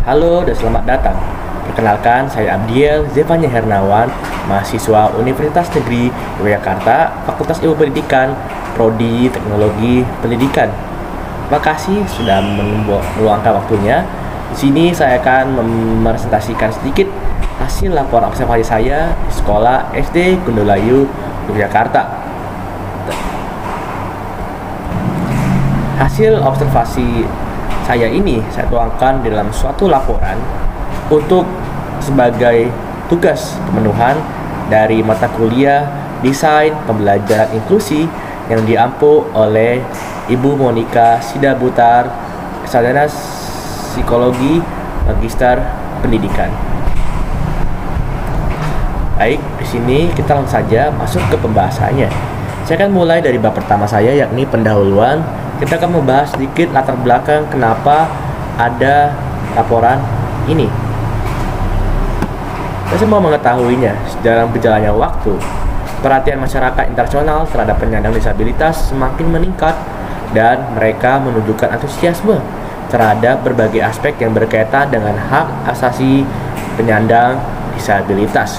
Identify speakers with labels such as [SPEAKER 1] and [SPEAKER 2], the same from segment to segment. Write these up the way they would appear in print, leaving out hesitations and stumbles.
[SPEAKER 1] Halo dan selamat datang. Perkenalkan, saya Abdiel Zevanya Hernawan, mahasiswa Universitas Negeri Yogyakarta, Fakultas Ilmu Pendidikan, Prodi Teknologi Pendidikan. Terima kasih sudah meluangkan waktunya. Di sini saya akan mepresentasikan sedikit hasil laporan observasi saya di sekolah SD Gundolayu, Yogyakarta. Hasil observasi saya ini saya tuangkan dalam suatu laporan untuk sebagai tugas pemenuhan dari mata kuliah Desain Pembelajaran Inklusi yang diampu oleh Ibu Monica Sidabutar, sarjana Psikologi, Magister Pendidikan. Baik, di sini kita langsung saja masuk ke pembahasannya. Saya akan mulai dari bab pertama saya, yakni pendahuluan. Kita akan membahas sedikit latar belakang kenapa ada laporan ini. Kita semua mengetahuinya, dalam berjalannya waktu, perhatian masyarakat internasional terhadap penyandang disabilitas semakin meningkat dan mereka menunjukkan antusiasme terhadap berbagai aspek yang berkaitan dengan hak asasi penyandang disabilitas.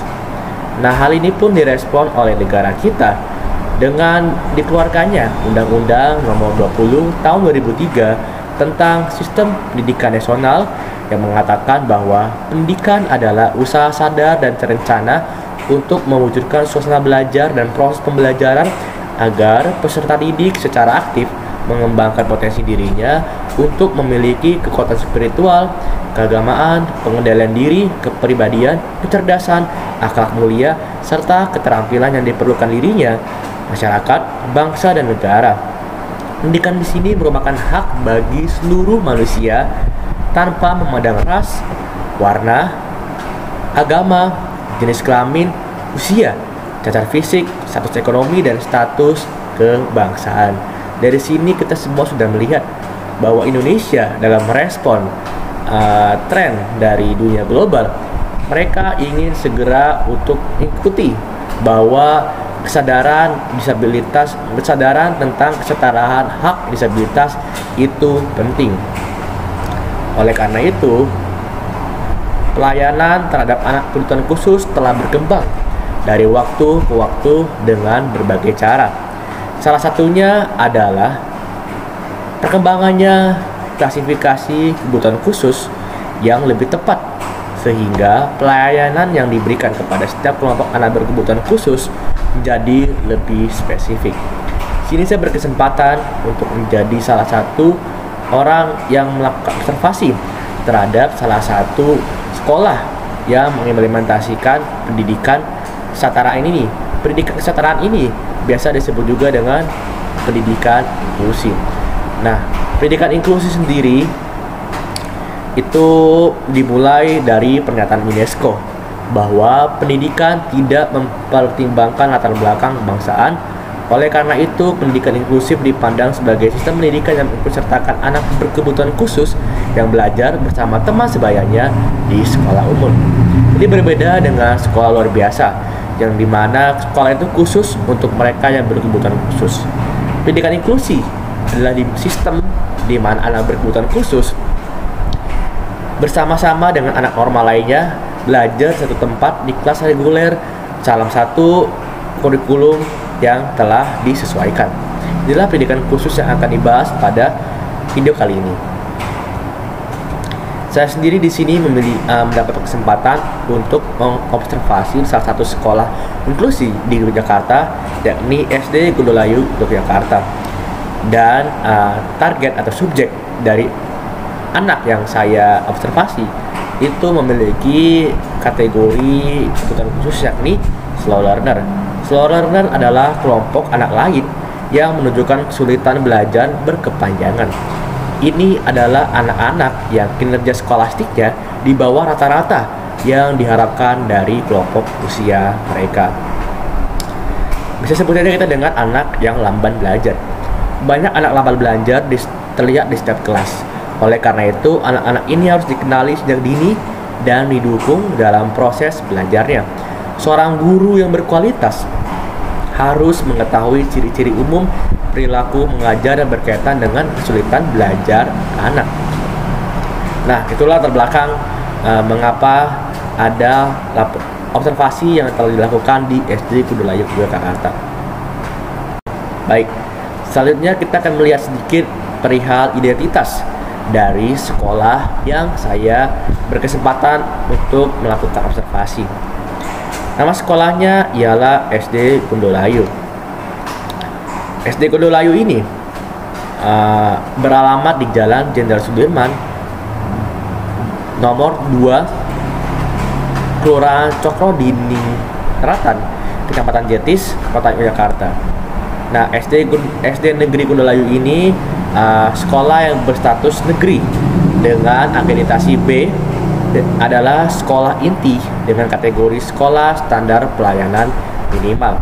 [SPEAKER 1] Nah, hal ini pun direspon oleh negara kita dengan dikeluarkannya Undang-Undang Nomor 20 Tahun 2003 tentang Sistem Pendidikan Nasional yang mengatakan bahwa pendidikan adalah usaha sadar dan terencana untuk mewujudkan suasana belajar dan proses pembelajaran agar peserta didik secara aktif mengembangkan potensi dirinya untuk memiliki kekuatan spiritual, keagamaan, pengendalian diri, kepribadian, kecerdasan, akhlak mulia, serta keterampilan yang diperlukan dirinya, masyarakat, bangsa, dan negara. Pendidikan di sini merupakan hak bagi seluruh manusia tanpa memandang ras, warna, agama, jenis kelamin, usia, cacat fisik, status ekonomi, dan status kebangsaan. Dari sini kita semua sudah melihat bahwa Indonesia dalam merespon tren dari dunia global, mereka ingin segera untuk ikuti bahwa kesadaran tentang kesetaraan hak disabilitas itu penting. Oleh karena itu, pelayanan terhadap anak berkebutuhan khusus telah berkembang dari waktu ke waktu dengan berbagai cara. Salah satunya adalah perkembangannya klasifikasi kebutuhan khusus yang lebih tepat, sehingga pelayanan yang diberikan kepada setiap kelompok anak berkebutuhan khusus menjadi lebih spesifik. Sini saya berkesempatan untuk menjadi salah satu orang yang melakukan observasi terhadap salah satu sekolah yang mengimplementasikan pendidikan kesetaraan ini. Pendidikan kesetaraan ini biasa disebut juga dengan pendidikan inklusi. Nah, pendidikan inklusi sendiri itu dimulai dari pernyataan UNESCO bahwa pendidikan tidak mempertimbangkan latar belakang kebangsaan. Oleh karena itu, pendidikan inklusif dipandang sebagai sistem pendidikan yang mengikutsertakan anak berkebutuhan khusus yang belajar bersama teman sebayanya di sekolah umum. Ini berbeda dengan sekolah luar biasa, yang dimana sekolah itu khusus untuk mereka yang berkebutuhan khusus. Pendidikan inklusi adalah di sistem di mana anak berkebutuhan khusus bersama-sama dengan anak normal lainnya belajar satu tempat di kelas reguler dalam satu kurikulum yang telah disesuaikan. Inilah pendidikan khusus yang akan dibahas pada video kali ini. Saya sendiri di sini mendapat kesempatan untuk mengobservasi salah satu sekolah inklusi di Yogyakarta, yakni SD Gundolayu, Yogyakarta. Dan target atau subjek dari anak yang saya observasi itu memiliki kategori kebutuhan khusus, yakni slow learner. Slow learner adalah kelompok anak lain yang menunjukkan kesulitan belajar berkepanjangan. Ini adalah anak-anak yang kinerja skolastiknya di bawah rata-rata yang diharapkan dari kelompok usia mereka. Bisa sebut saja kita dengan anak yang lamban belajar. Banyak anak lamban belajar terlihat di setiap kelas. Oleh karena itu, anak-anak ini harus dikenali sejak dini dan didukung dalam proses belajarnya. Seorang guru yang berkualitas harus mengetahui ciri-ciri umum perilaku mengajar dan berkaitan dengan kesulitan belajar anak. Nah, itulah terbelakang mengapa ada observasi yang telah dilakukan di SD Kudulayu Yogyakarta. Baik, selanjutnya kita akan melihat sedikit perihal identitas dari sekolah yang saya berkesempatan untuk melakukan observasi. Nama sekolahnya ialah SD Kudulayu. SD Kudulayu ini beralamat di Jalan Jenderal Sudirman nomor 2, Kelurahan Cokrodiningrat, Kecamatan Jetis, Kota Yogyakarta. Nah, SD Negeri Kudulayu ini sekolah yang berstatus negeri dengan akreditasi B, adalah sekolah inti dengan kategori sekolah standar pelayanan minimal.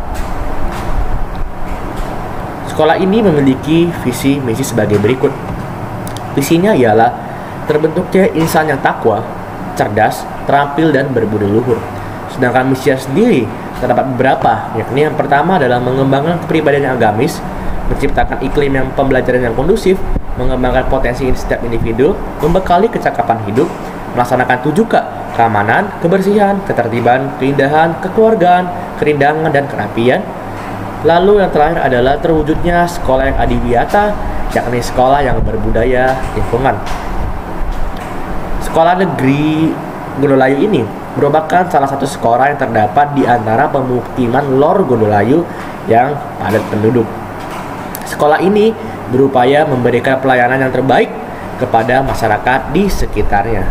[SPEAKER 1] Sekolah ini memiliki visi misi sebagai berikut. Visinya ialah terbentuknya insan yang takwa, cerdas, terampil, dan berbudi luhur. Sedangkan misinya sendiri terdapat beberapa, yakni yang pertama adalah mengembangkan kepribadian yang agamis, menciptakan iklim yang pembelajaran yang kondusif, mengembangkan potensi setiap individu, membekali kecakapan hidup, melaksanakan 7K, keamanan, kebersihan, ketertiban, keindahan, kekeluargaan, kerindangan, dan kerapian. Lalu yang terakhir adalah terwujudnya sekolah yang adiwiyata, yakni sekolah yang berbudaya lingkungan. Sekolah negeri Kudulayu ini merupakan salah satu sekolah yang terdapat di antara pemukiman Lor Kudulayu yang padat penduduk. Sekolah ini berupaya memberikan pelayanan yang terbaik kepada masyarakat di sekitarnya.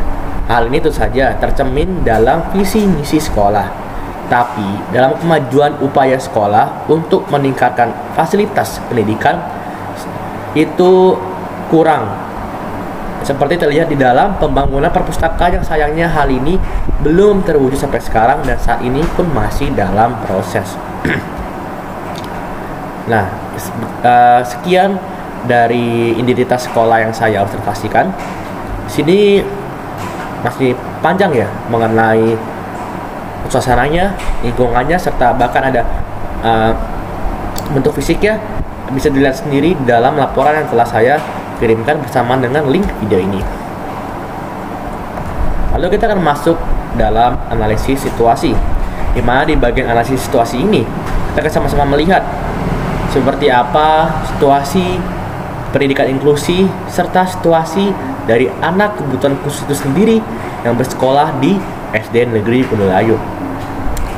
[SPEAKER 1] Hal ini tentu saja tercermin dalam visi misi sekolah. Tapi dalam kemajuan upaya sekolah untuk meningkatkan fasilitas pendidikan itu kurang, seperti terlihat di dalam pembangunan perpustakaan yang sayangnya hal ini belum terwujud sampai sekarang dan saat ini pun masih dalam proses. Nah, sekian dari identitas sekolah yang saya observasikan. Sini masih panjang ya mengenai suasananya, lingkungannya, serta bahkan ada bentuk fisiknya. Bisa dilihat sendiri dalam laporan yang telah saya kirimkan bersama dengan link video ini. Lalu kita akan masuk dalam analisis situasi, di mana di bagian analisis situasi ini kita akan sama-sama melihat seperti apa situasi pendidikan inklusi serta situasi dari anak kebutuhan khusus itu sendiri yang bersekolah di SD Negeri Kudulayu.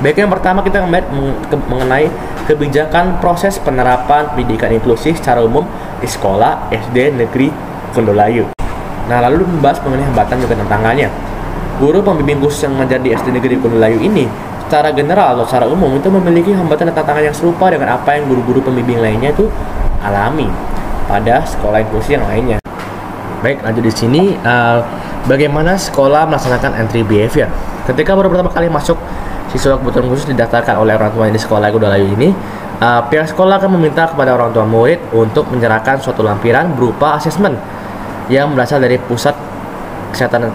[SPEAKER 1] Baik, yang pertama kita melihat mengenai kebijakan proses penerapan pendidikan inklusi secara umum di sekolah SD Negeri Kudulayu. Nah, lalu membahas mengenai hambatan juga tantangannya. Guru pembimbing khusus yang mengajar di SD Negeri Kudulayu ini secara general atau secara umum itu memiliki hambatan dan tantangan yang serupa dengan apa yang guru-guru pembimbing lainnya itu alami pada sekolah inklusi yang lainnya. Baik, lanjut di sini bagaimana sekolah melaksanakan entry behavior. Ketika baru pertama kali masuk, siswa kebutuhan khusus didaftarkan oleh orang tuanya di sekolah Kudulayu ini, pihak sekolah akan meminta kepada orang tua murid untuk menyerahkan suatu lampiran berupa asesmen yang berasal dari pusat kesehatan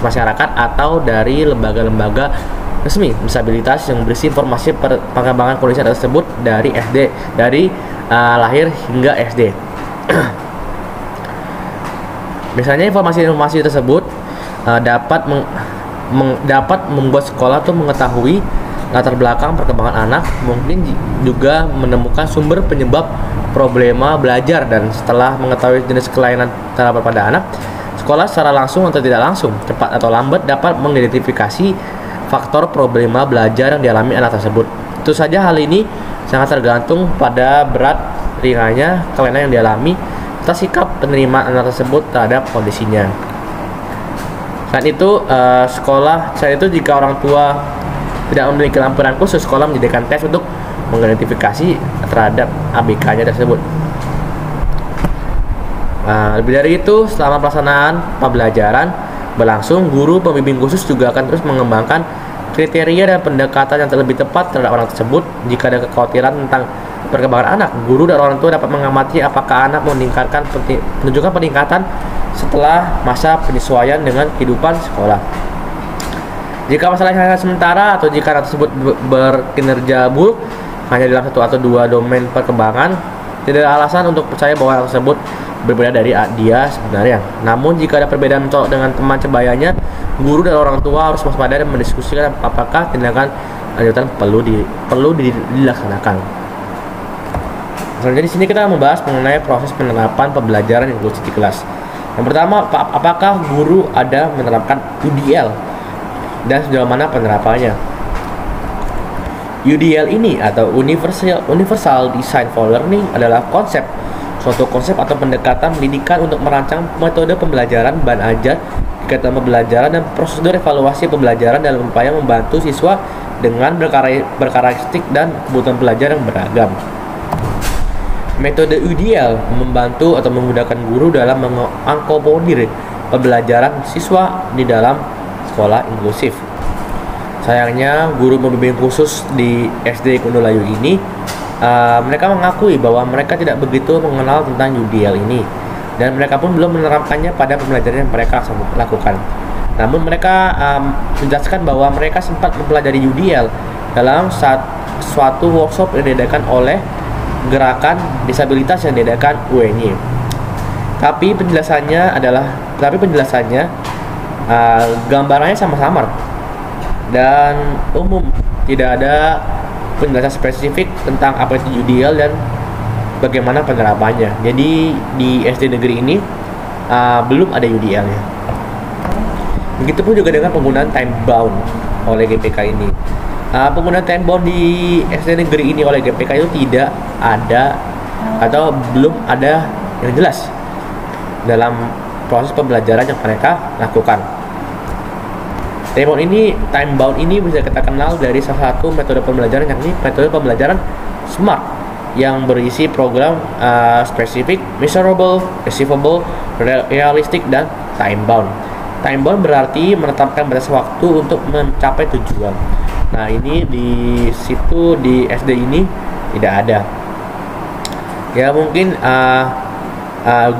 [SPEAKER 1] masyarakat atau dari lembaga-lembaga resmi disabilitas yang berisi informasi pengembangan kondisi tersebut dari SD, dari lahir hingga SD. Misalnya informasi-informasi tersebut dapat membuat sekolah tuh mengetahui latar belakang perkembangan anak, mungkin juga menemukan sumber penyebab problema belajar, dan setelah mengetahui jenis kelainan terdapat pada anak, sekolah secara langsung atau tidak langsung, cepat atau lambat dapat mengidentifikasi faktor problema belajar yang dialami anak tersebut. Tentu saja hal ini sangat tergantung pada berat ringannya kelainan yang dialami serta sikap penerimaan anak tersebut terhadap kondisinya. Selain itu, selain itu jika orang tua tidak memiliki lampiran khusus, sekolah menyediakan tes untuk mengidentifikasi terhadap ABK-nya tersebut. Lebih dari itu, selama pelaksanaan pembelajaran berlangsung, guru pembimbing khusus juga akan terus mengembangkan kriteria dan pendekatan yang lebih tepat terhadap anak tersebut. Jika ada kekhawatiran tentang perkembangan anak, guru dan orang tua dapat mengamati apakah anak menunjukkan peningkatan setelah masa penyesuaian dengan kehidupan sekolah. Jika masalahnya hanya sementara atau jika anak tersebut berkinerja buruk hanya dalam satu atau dua domain perkembangan, tidak ada alasan untuk percaya bahwa anak tersebut berbeda dari dia sebenarnya. Namun jika ada perbedaan mencolok dengan teman sebayanya, guru dan orang tua harus waspada dan mendiskusikan apakah tindakan lanjutan perlu dilaksanakan. Selanjutnya di sini kita membahas mengenai proses penerapan pembelajaran inklusif di kelas. Yang pertama, apakah guru ada menerapkan UDL dan sejauh mana penerapannya? UDL ini atau Universal Design for Learning adalah suatu konsep atau pendekatan pendidikan untuk merancang metode pembelajaran, bahan ajar, kegiatan pembelajaran, dan prosedur evaluasi pembelajaran dalam upaya membantu siswa dengan berkarakteristik dan kebutuhan belajar yang beragam. Metode UDL membantu atau memudahkan guru dalam mengakomodir pembelajaran siswa di dalam sekolah inklusif. Sayangnya, guru pembimbing khusus di SD Kundulayu ini mereka mengakui bahwa mereka tidak begitu mengenal tentang UDL ini, dan mereka pun belum menerapkannya pada pembelajaran yang mereka lakukan. Namun mereka menjelaskan bahwa mereka sempat mempelajari UDL dalam suatu workshop yang diadakan oleh gerakan disabilitas yang diadakan UNY. Tapi penjelasannya gambarannya sama-samar dan umum, tidak ada penjelasan spesifik tentang apa itu UDL dan bagaimana penerapannya. Jadi di SD negeri ini belum ada UDL-nya. Begitupun juga dengan penggunaan time bound oleh GPK ini. Penggunaan time bound di SD negeri ini oleh GPK itu tidak ada atau belum ada yang jelas dalam proses pembelajaran yang mereka lakukan. Time bound ini bisa kita kenal dari salah satu metode pembelajaran, yakni metode pembelajaran SMART yang berisi program spesifik, measurable, achievable, realistic, dan time bound. Time bound berarti menetapkan batas waktu untuk mencapai tujuan. Nah, ini di situ di SD ini tidak ada. Ya mungkin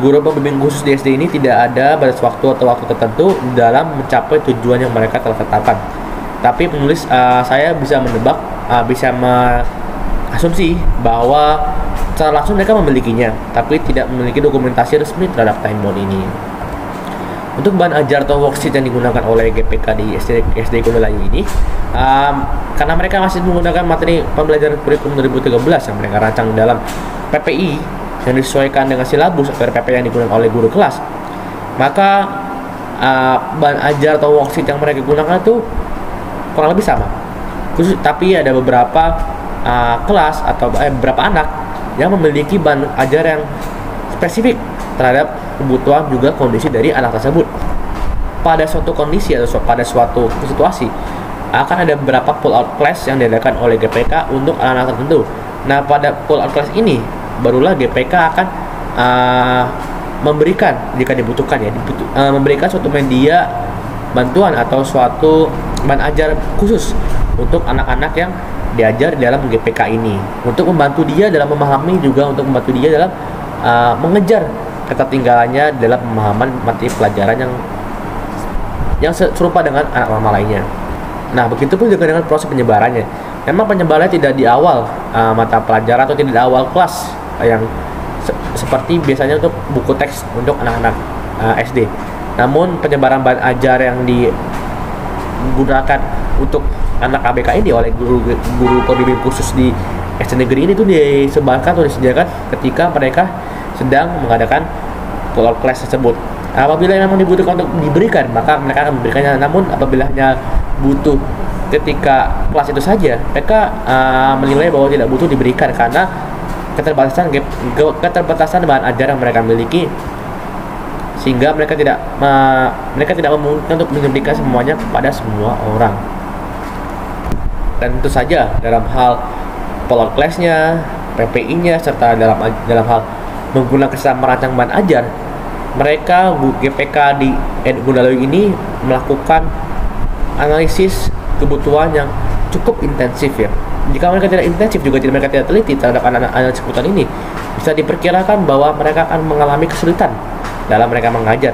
[SPEAKER 1] guru pembimbing khusus di SD ini tidak ada batas waktu atau waktu tertentu dalam mencapai tujuan yang mereka telah tetapkan. Tapi penulis saya bisa menebak, bisa mengasumsi bahwa secara langsung mereka memilikinya, tapi tidak memiliki dokumentasi resmi terhadap time bound ini. Untuk bahan ajar atau worksheet yang digunakan oleh GPK di SD Kundulayu ini, karena mereka masih menggunakan materi pembelajaran kurikulum 2013 yang mereka rancang dalam PPI yang disesuaikan dengan silabus atau RPP yang digunakan oleh guru kelas, maka bahan ajar atau worksheet yang mereka gunakan itu kurang lebih sama. Tapi ada beberapa kelas atau beberapa anak yang memiliki bahan ajar yang spesifik terhadap kebutuhan juga kondisi dari anak tersebut. Pada suatu kondisi atau pada suatu situasi akan ada beberapa pull out class yang diadakan oleh GPK untuk anak-anak tertentu. Nah, pada pull out class ini barulah GPK akan memberikan, jika dibutuhkan memberikan suatu media bantuan atau suatu bahan ajar khusus untuk anak-anak yang diajar di dalam GPK ini, untuk membantu dia dalam memahami, juga untuk membantu dia dalam mengejar ketertinggalannya dalam pemahaman materi pelajaran yang serupa dengan anak normal lainnya. Nah, begitupun juga dengan proses penyebarannya. Memang penyebarannya tidak di awal mata pelajaran atau tidak di awal kelas yang seperti biasanya untuk buku teks untuk anak-anak SD. Namun penyebaran bahan ajar yang digunakan untuk anak ABK ini oleh guru pembimbing khusus di SD negeri ini tuh disebarkan atau disediakan ketika mereka sedang mengadakan pull out class tersebut. Apabila memang dibutuhkan untuk diberikan, maka mereka akan memberikannya. Namun apabila hanya butuh ketika kelas itu saja, mereka menilai bahwa tidak butuh diberikan karena keterbatasan bahan ajar yang mereka miliki, sehingga mereka tidak memungkinkan untuk memberikan semuanya kepada semua orang. Dan tentu saja dalam hal pull out class-nya, PPI-nya, serta dalam hal menggunakan sistem merancang bahan ajar, mereka GPK di Kundulayu ini melakukan analisis kebutuhan yang cukup intensif ya. Jika mereka tidak intensif, juga mereka tidak teliti terhadap anak-anak kebutuhan ini, bisa diperkirakan bahwa mereka akan mengalami kesulitan dalam mereka mengajar.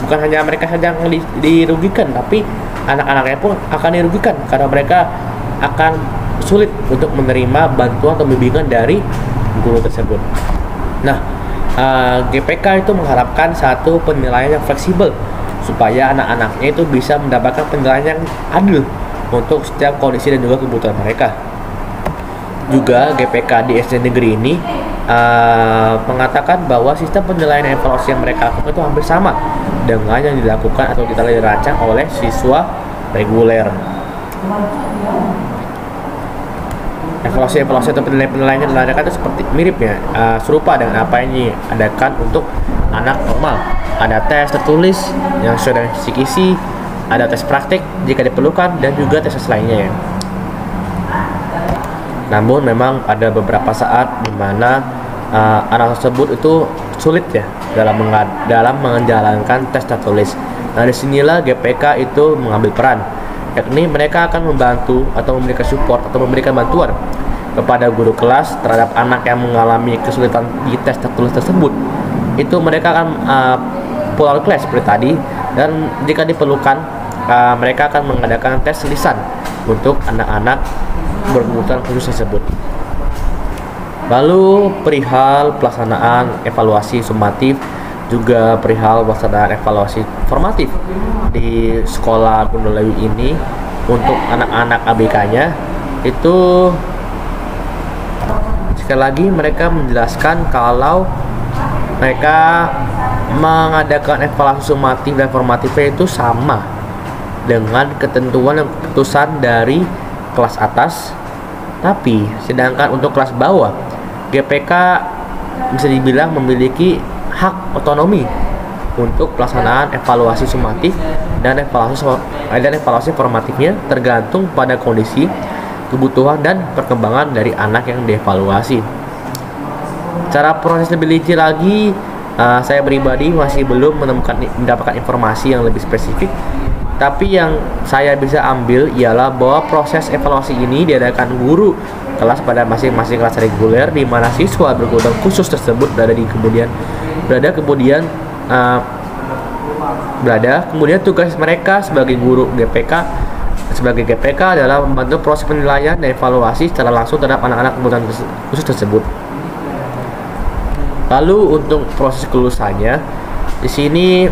[SPEAKER 1] Bukan hanya mereka saja yang dirugikan, tapi anak-anaknya pun akan dirugikan karena mereka akan sulit untuk menerima bantuan atau bimbingan dari guru tersebut. Nah, GPK itu mengharapkan satu penilaian yang fleksibel supaya anak-anaknya itu bisa mendapatkan penilaian yang adil untuk setiap kondisi dan juga kebutuhan mereka. Juga GPK di SD negeri ini mengatakan bahwa sistem penilaian dan evaluasi yang mereka lakukan itu hampir sama dengan yang dilakukan atau dirancang oleh siswa reguler. Evaluasi atau penilaian yang dilakukan itu seperti mirip ya, serupa dengan apa yang diadakan untuk anak normal. Ada tes tertulis yang sesuai dengan kisi-kisi, ada tes praktik jika diperlukan, dan juga tes lainnya ya. Namun memang ada beberapa saat di mana anak tersebut itu sulit ya dalam menjalankan tes tertulis. Nah, disinilah GPK itu mengambil peran, yakni mereka akan membantu atau memberikan support atau memberikan bantuan kepada guru kelas terhadap anak yang mengalami kesulitan di tes tertulis tersebut. Itu mereka akan pull out class seperti tadi, dan jika diperlukan mereka akan mengadakan tes lisan untuk anak-anak berkebutuhan khusus tersebut. Lalu perihal pelaksanaan evaluasi sumatif, juga perihal pelaksanaan evaluasi formatif di sekolah Gondolayu ini untuk anak-anak ABK-nya itu sekali lagi mereka menjelaskan kalau mereka mengadakan evaluasi sumatif dan formatifnya itu sama dengan ketentuan dan keputusan dari kelas atas, tapi sedangkan untuk kelas bawah GPK bisa dibilang memiliki hak otonomi untuk pelaksanaan evaluasi sumatif dan evaluasi formatifnya tergantung pada kondisi, kebutuhan, dan perkembangan dari anak yang dievaluasi. Cara proses lebih rinci lagi, saya pribadi masih belum mendapatkan informasi yang lebih spesifik. Tapi yang saya bisa ambil ialah bahwa proses evaluasi ini diadakan guru kelas pada masing-masing kelas reguler, di mana siswa berkebutuhan khusus tersebut kemudian tugas mereka sebagai guru sebagai GPK adalah membantu proses penilaian dan evaluasi secara langsung terhadap anak-anak kebutuhan khusus tersebut. Lalu untuk proses kelulusannya, di sini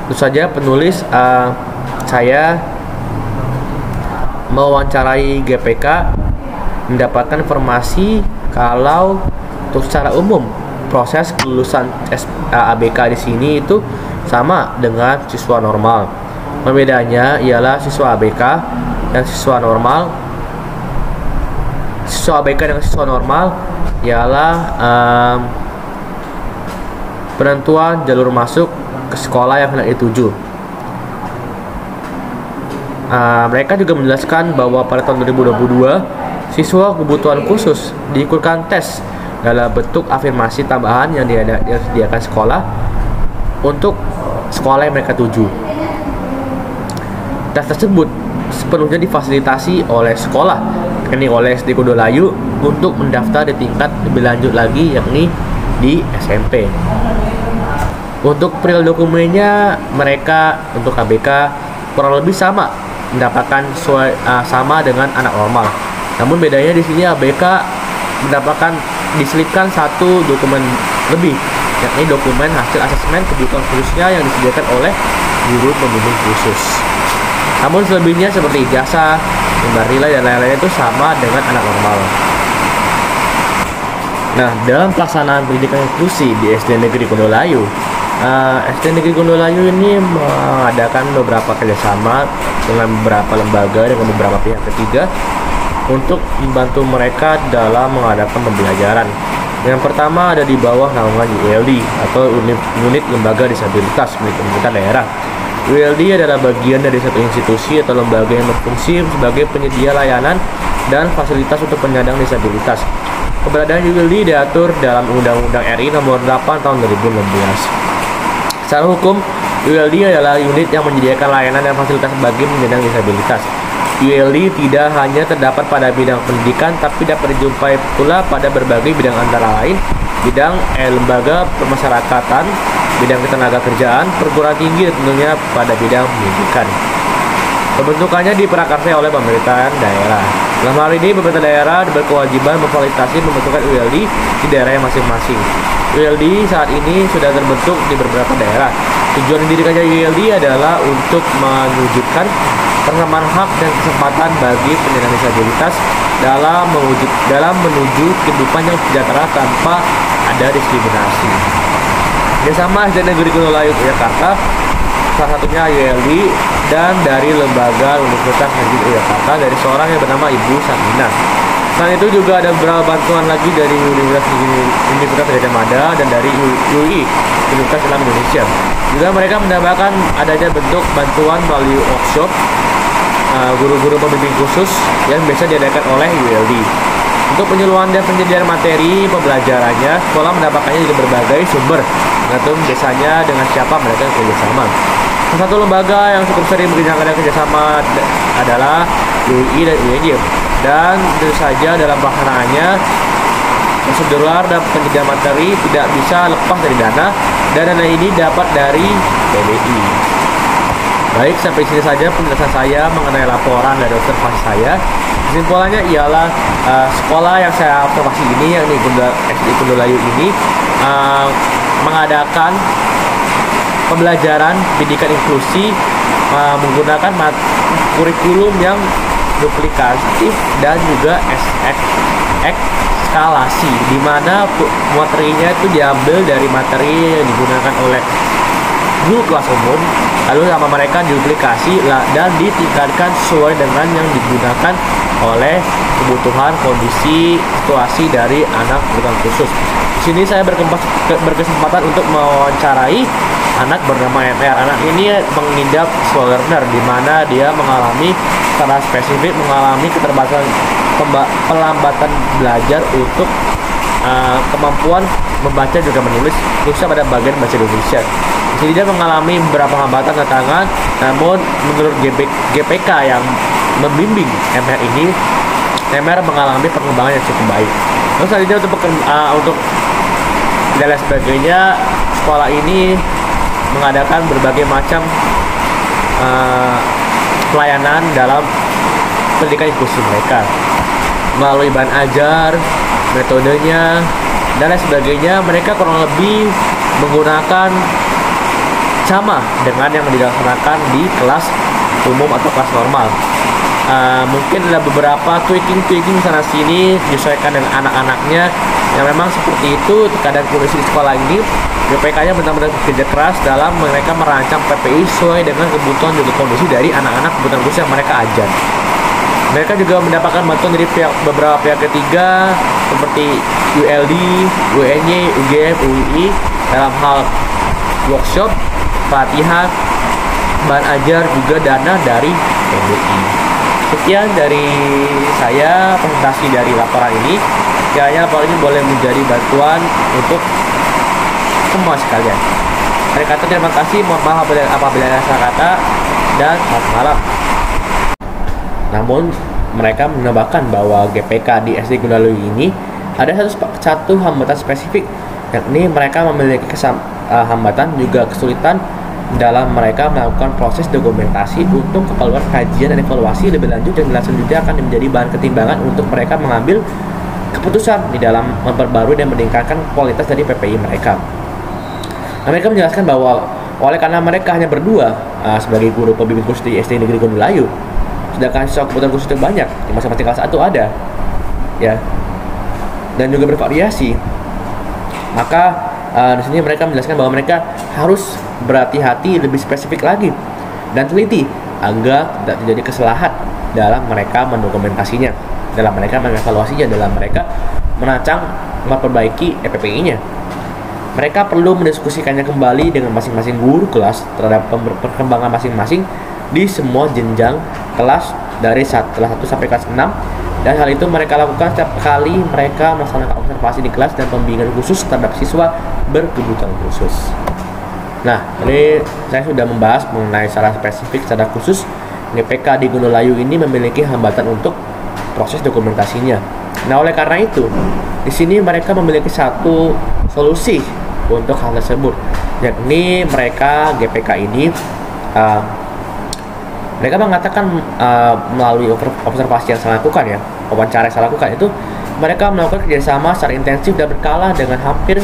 [SPEAKER 1] tentu saja penulis saya mewawancarai GPK mendapatkan informasi kalau untuk secara umum proses kelulusan ABK di sini itu sama dengan siswa normal. Pembedanya ialah siswa ABK dan siswa normal. Siswa ABK dengan siswa normal ialah penentuan jalur masuk ke sekolah yang hendak dituju. Mereka juga menjelaskan bahwa pada tahun 2022 siswa kebutuhan khusus diikutkan tes dalam bentuk afirmasi tambahan yang disediakan sekolah untuk sekolah yang mereka tuju. Tes tersebut sepenuhnya difasilitasi oleh sekolah, yakni oleh SD Gondolayu, untuk mendaftar di tingkat lebih lanjut lagi, yakni di SMP. Untuk perihal dokumennya, mereka untuk ABK kurang lebih sama, mendapatkan sama dengan anak normal. Namun bedanya di sini ABK mendapatkan diselipkan satu dokumen lebih, yakni dokumen hasil asesmen kebutuhan khususnya yang disediakan oleh guru pembimbing khusus. Namun selebihnya seperti ijazah, lembar nilai, dan lain-lainnya itu sama dengan anak normal. Nah, dalam pelaksanaan pendidikan inklusi di SD Negeri Gondolayu, SD Negeri Gondolayu ini mengadakan beberapa kerjasama dengan beberapa lembaga dan beberapa pihak ketiga untuk membantu mereka dalam mengadakan pembelajaran. Yang pertama ada di bawah naungan ULD atau Unit Lembaga Disabilitas milik pemerintah daerah. ULD adalah bagian dari satu institusi atau lembaga yang berfungsi sebagai penyedia layanan dan fasilitas untuk penyandang disabilitas. Keberadaan ULD diatur dalam Undang-Undang RI Nomor 8 Tahun 2016. Secara hukum, ULD adalah unit yang menyediakan layanan dan fasilitas bagi penyandang disabilitas. ULD tidak hanya terdapat pada bidang pendidikan, tapi dapat dijumpai pula pada berbagai bidang antara lain bidang lembaga pemasyarakatan, bidang ketenaga kerjaan, perguruan tinggi, dan tentunya pada bidang pendidikan. Pembentukannya diprakarsai oleh pemerintahan daerah. Dalam hal ini, pemerintah daerah berkewajiban memfasilitasi pembentukan ULD di daerahnya masing-masing. ULD saat ini sudah terbentuk di beberapa daerah. Tujuan didirikannya ULD adalah untuk menunjukkan persamaan hak dan kesempatan bagi penyandang disabilitas dalam menuju kehidupan yang sejahtera tanpa ada diskriminasi. Bersama SD Negeri Gunung Layu Yogyakarta, salah satunya ULD, dan dari lembaga Universitas Negeri Yogyakarta dari seorang yang bernama Ibu Samina. Selain itu juga ada beberapa bantuan lagi dari Universitas Gadjah Mada dan dari UI, Universitas Islam Indonesia. Juga mereka menambahkan adanya bentuk bantuan melalui workshop guru-guru pembimbing khusus yang biasa diadakan oleh ULD. Untuk penyuluhan dan penyediaan materi pembelajarannya, sekolah mendapatkannya dari berbagai sumber, tergantung desanya dengan siapa mereka kerjasama. Salah satu lembaga yang cukup sering ada kerjasama adalah UI dan UNJ. Dan tentu saja dalam pelaksanaannya, prosedural dan penyediaan materi tidak bisa lepas dari dana, dan dana ini dapat dari PBI. Baik, sampai sini saja penjelasan saya mengenai laporan dan observasi saya. Kesimpulannya ialah sekolah yang saya observasi ini, yakni SD Gunung Layu ini, mengadakan pembelajaran pendidikan inklusi menggunakan kurikulum yang duplikatif dan juga eskalasi, di mana materinya itu diambil dari materi yang digunakan oleh guru kelas umum, lalu sama mereka duplikasi dan ditingkatkan sesuai dengan yang digunakan oleh kebutuhan, kondisi, situasi dari anak kebutuhan khusus. Di sini saya berkesempatan untuk mewawancarai anak bernama MR. Anak ini mengidap slow learner, di mana dia mengalami secara spesifik mengalami keterbatasan pelambatan belajar untuk kemampuan membaca juga menulis, khususnya pada bagian bahasa Indonesia. Jadi dia mengalami beberapa hambatan tantangan, namun menurut GPK yang membimbing MR ini, MR mengalami perkembangan yang cukup baik. Terus selanjutnya untuk dan lain sebagainya, sekolah ini mengadakan berbagai macam pelayanan dalam pendidikan inklusi mereka melalui bahan ajar, metodenya, dan lain sebagainya. Mereka kurang lebih menggunakan sama dengan yang dilaksanakan di kelas umum atau kelas normal. Mungkin ada beberapa tweaking sana sini disesuaikan dengan anak-anaknya yang memang seperti itu. Kadang kondisi di sekolah ini BPK-nya benar-benar bekerja keras dalam mereka merancang PPI sesuai dengan kebutuhan dan kondisi dari anak-anak kebutuhan khusus yang mereka ajar. Mereka juga mendapatkan bantuan dari beberapa pihak ketiga seperti ULD, UNY, UGM, UI dalam hal workshop, pelatihan, bahan ajar, juga dana dari PBI. Sekian dari saya presentasi dari laporan ini. Kiranya laporan ini boleh menjadi bantuan untuk semua sekalian. Saya kata terima kasih, mohon maaf apabila ada salah kata, dan selamat malam. Namun mereka menambahkan bahwa GPK di SD Gunung Layu ini ada satu hambatan spesifik, yakni mereka memiliki hambatan juga kesulitan dalam mereka melakukan proses dokumentasi untuk keperluan kajian dan evaluasi lebih lanjut, yang selanjutnya akan menjadi bahan ketimbangan untuk mereka mengambil keputusan di dalam memperbarui dan meningkatkan kualitas dari PPI mereka. Nah, mereka menjelaskan bahwa oleh karena mereka hanya berdua sebagai guru pembimbing khusus di SD Negeri Gunung Layu, sedangkan siswa kebutuhan khusus itu banyak di masing-masing kelas 1 ada, ya, dan juga bervariasi. Maka di sini mereka menjelaskan bahwa mereka harus berhati-hati, lebih spesifik lagi dan teliti agar tidak terjadi kesalahan dalam mereka mendokumentasinya, dalam mereka mengevaluasinya, dalam mereka merancang memperbaiki PPI-nya. Mereka perlu mendiskusikannya kembali dengan masing-masing guru kelas terhadap perkembangan masing-masing di semua jenjang kelas dari kelas 1 sampai kelas 6, dan hal itu mereka lakukan setiap kali mereka melaksanakan observasi di kelas dan pembimbingan khusus terhadap siswa berkebutuhan khusus. Nah, ini saya sudah membahas mengenai secara spesifik, secara khusus GPK di Gunung Layu ini memiliki hambatan untuk proses dokumentasinya. Nah, oleh karena itu, di sini mereka memiliki satu solusi untuk hal tersebut, yakni mereka GPK ini Mereka mengatakan melalui observasi yang saya lakukan ya, wawancara yang saya lakukan itu, mereka melakukan kerjasama secara intensif dan berkala dengan hampir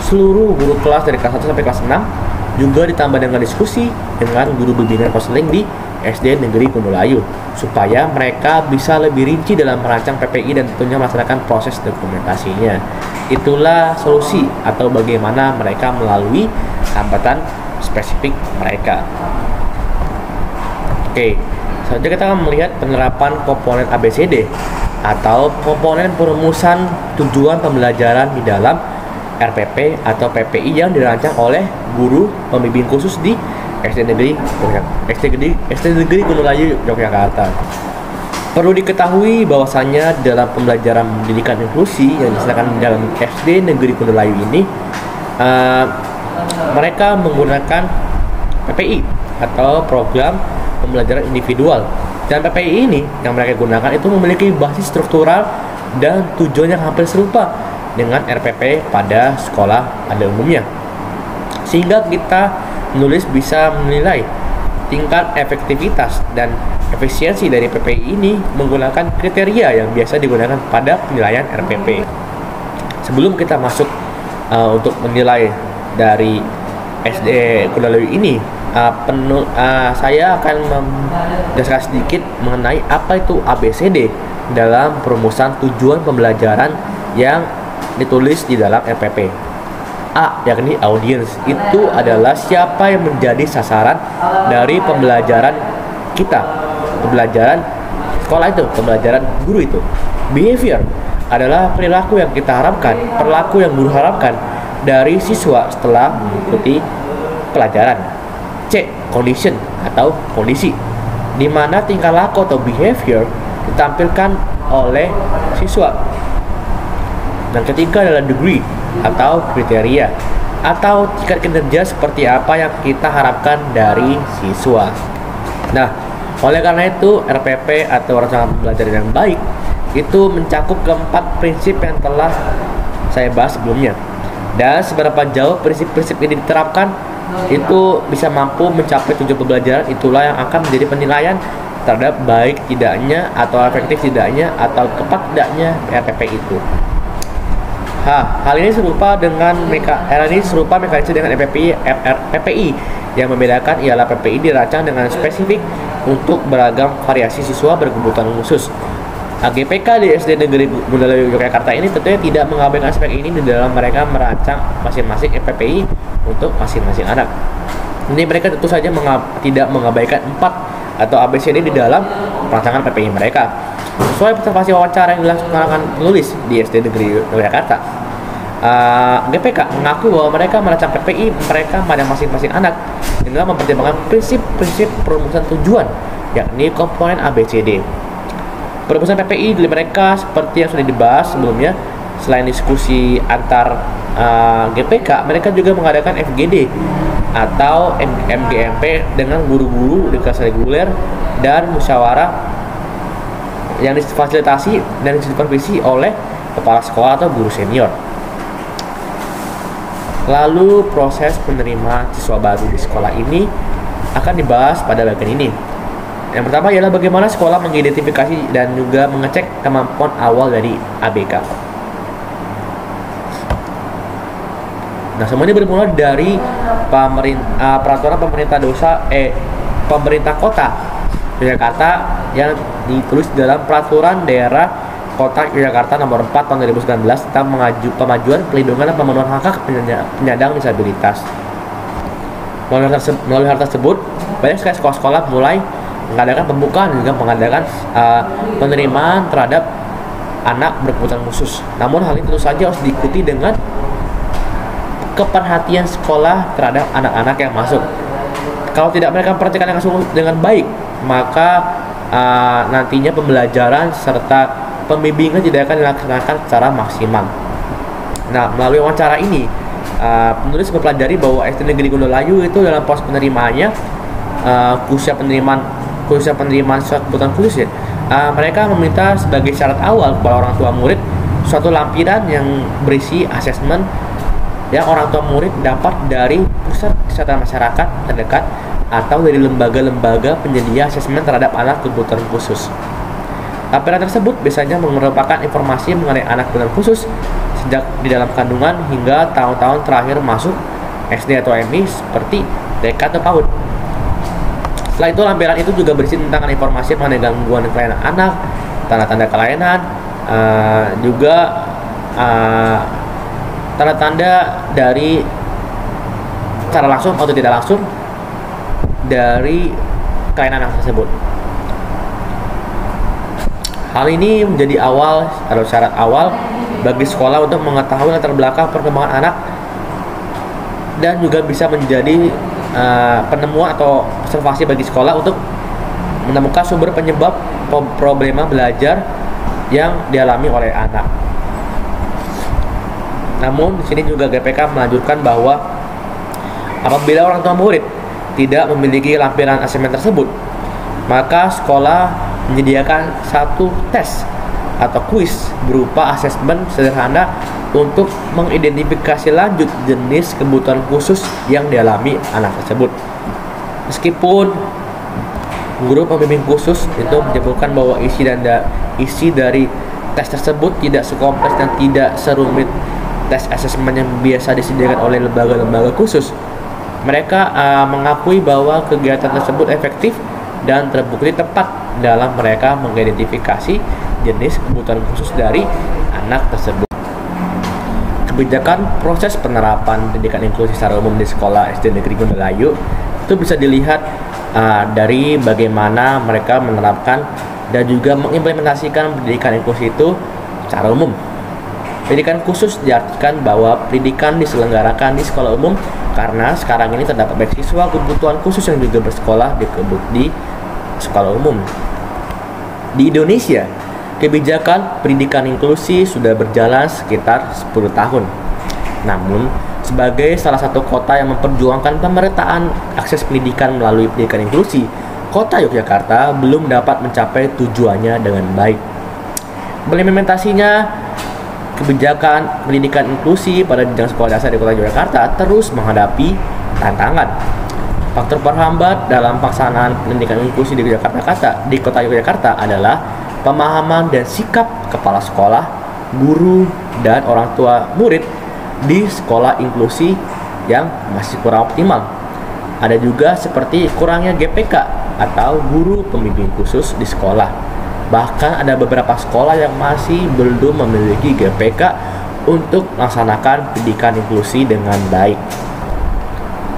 [SPEAKER 1] seluruh guru kelas dari kelas 1 sampai kelas 6, juga ditambah dengan diskusi dengan guru bimbingan konseling di SD Negeri Kundulayu, supaya mereka bisa lebih rinci dalam merancang PPI dan tentunya melaksanakan proses dokumentasinya. Itulah solusi atau bagaimana mereka melalui hambatan spesifik mereka. Oke, selanjutnya kita akan melihat penerapan komponen ABCD atau komponen perumusan tujuan pembelajaran di dalam RPP atau PPI yang dirancang oleh guru pembimbing khusus di SD Negeri Kundulayu Yogyakarta. Perlu diketahui bahwasannya dalam pembelajaran pendidikan inklusi yang dilaksanakan dalam SD Negeri Kundulayu ini, mereka menggunakan PPI atau program pembelajaran individual. Dan PPI ini yang mereka gunakan itu memiliki basis struktural dan tujuan yang hampir serupa dengan RPP pada sekolah pada umumnya. Sehingga kita menulis bisa menilai tingkat efektivitas dan efisiensi dari PPI ini menggunakan kriteria yang biasa digunakan pada penilaian RPP. Sebelum kita masuk untuk menilai dari SD Kundulayu ini, saya akan menjelaskan sedikit mengenai apa itu ABCD dalam perumusan tujuan pembelajaran yang ditulis di dalam RPP. A, yakni audience, itu adalah siapa yang menjadi sasaran dari pembelajaran kita, pembelajaran sekolah itu, pembelajaran guru itu. Behavior adalah perilaku yang kita harapkan, perilaku yang guru harapkan dari siswa setelah mengikuti pelajaran. C, condition atau kondisi, di mana tingkah laku atau behavior ditampilkan oleh siswa. Dan ketiga adalah degree atau kriteria atau tingkat kinerja seperti apa yang kita harapkan dari siswa. Nah, oleh karena itu RPP atau rancangan pembelajaran yang baik itu mencakup keempat prinsip yang telah saya bahas sebelumnya. Dan seberapa jauh prinsip-prinsip ini diterapkan itu bisa mampu mencapai tujuan pembelajaran, itulah yang akan menjadi penilaian terhadap baik tidaknya atau efektif tidaknya atau tepat tidaknya RPP itu. Hal ini serupa mekanisme dengan PPI. Yang membedakan ialah PPI dirancang dengan spesifik untuk beragam variasi siswa berkebutuhan khusus. AGPK di SD Negeri Kundulayu Yogyakarta ini tentunya tidak mengabaikan aspek ini di dalam mereka merancang masing-masing PPI untuk masing-masing anak. Ini mereka tentu saja tidak mengabaikan 4 atau ABCD di dalam perancangan PPI mereka. Sesuai observasi wawancara yang dilakukan penulis di SD Negeri Yogyakarta, GPK mengaku bahwa mereka merancang PPI mereka pada masing-masing anak dengan mempertimbangkan prinsip-prinsip perumusan tujuan, yakni komponen ABCD. Perumusan PPI dari mereka seperti yang sudah dibahas sebelumnya, selain diskusi antar GPK, mereka juga mengadakan FGD atau MGMP dengan guru-guru di kelas reguler dan musyawarah yang difasilitasi dan disupervisi oleh kepala sekolah atau guru senior. Lalu proses penerimaan siswa baru di sekolah ini akan dibahas pada bagian ini. Yang pertama ialah bagaimana sekolah mengidentifikasi dan juga mengecek kemampuan awal dari ABK. Nah, semuanya bermula dari peraturan pemerintah kota Yogyakarta yang ditulis dalam peraturan daerah Kota Yogyakarta nomor 4 tahun 2019 tentang pemajuan pelindungan dan pemenuhan hak penyandang disabilitas. Melalui hal tersebut, banyak sekali sekolah-sekolah mulai mengadakan pembukaan dan juga mengadakan penerimaan terhadap anak berkebutuhan khusus. Namun hal ini tentu saja harus diikuti dengan keperhatian sekolah terhadap anak-anak yang masuk. Kalau tidak mereka memperhatikan dengan baik, maka nantinya pembelajaran serta pembimbingan tidak akan dilaksanakan secara maksimal. Nah, melalui wawancara ini, penulis mempelajari bahwa SD Negeri Kundulayu itu dalam proses penerimaannya, khususnya penerimaan siswa kebutuhan khusus ya, mereka meminta sebagai syarat awal kepada orang tua murid suatu lampiran yang berisi asesmen yang orang tua murid dapat dari pusat kesehatan masyarakat terdekat atau dari lembaga-lembaga penyedia asesmen terhadap anak kebutuhan khusus. Laporan tersebut biasanya merupakan informasi mengenai anak kebutuhan khusus sejak di dalam kandungan hingga tahun-tahun terakhir masuk SD atau MI seperti TK atau PAUD. Setelah itu, lampiran itu juga berisi tentang informasi mengenai gangguan kelainan anak, tanda-tanda kelainan, juga tanda-tanda dari secara langsung atau tidak langsung dari kelainan anak tersebut. Hal ini menjadi awal atau syarat awal bagi sekolah untuk mengetahui latar belakang perkembangan anak dan juga bisa menjadi penemuan atau observasi bagi sekolah untuk menemukan sumber penyebab problema belajar yang dialami oleh anak. Namun di sini juga GPK melanjutkan bahwa apabila orang tua murid tidak memiliki lampiran asesmen tersebut, maka sekolah menyediakan satu tes atau kuis berupa asesmen sederhana untuk mengidentifikasi lanjut jenis kebutuhan khusus yang dialami anak tersebut. Meskipun guru pembimbing khusus itu menyebutkan bahwa isi dari tes tersebut tidak sekompleks dan tidak serumit tes asesmen yang biasa disediakan oleh lembaga-lembaga khusus, mereka mengakui bahwa kegiatan tersebut efektif dan terbukti tepat dalam mereka mengidentifikasi jenis kebutuhan khusus dari anak tersebut. Kebijakan proses penerapan pendidikan inklusi secara umum di sekolah SD Negeri Gondolayu itu bisa dilihat dari bagaimana mereka menerapkan dan juga mengimplementasikan pendidikan inklusi itu secara umum. Pendidikan khusus diartikan bahwa pendidikan diselenggarakan di sekolah umum karena sekarang ini terdapat baik siswa kebutuhan khusus yang juga bersekolah di sekolah umum. Di Indonesia, kebijakan pendidikan inklusi sudah berjalan sekitar 10 tahun. Namun, sebagai salah satu kota yang memperjuangkan pemerataan akses pendidikan melalui pendidikan inklusi, Kota Yogyakarta belum dapat mencapai tujuannya dengan baik. Implementasinya kebijakan pendidikan inklusi pada jenjang sekolah dasar di Kota Yogyakarta terus menghadapi tantangan. Faktor penghambat dalam pelaksanaan pendidikan inklusi di Kota Yogyakarta adalah pemahaman dan sikap kepala sekolah, guru, dan orang tua murid di sekolah inklusi yang masih kurang optimal. Ada juga seperti kurangnya GPK atau guru pembimbing khusus di sekolah. Bahkan ada beberapa sekolah yang masih belum memiliki GPK untuk melaksanakan pendidikan inklusi dengan baik.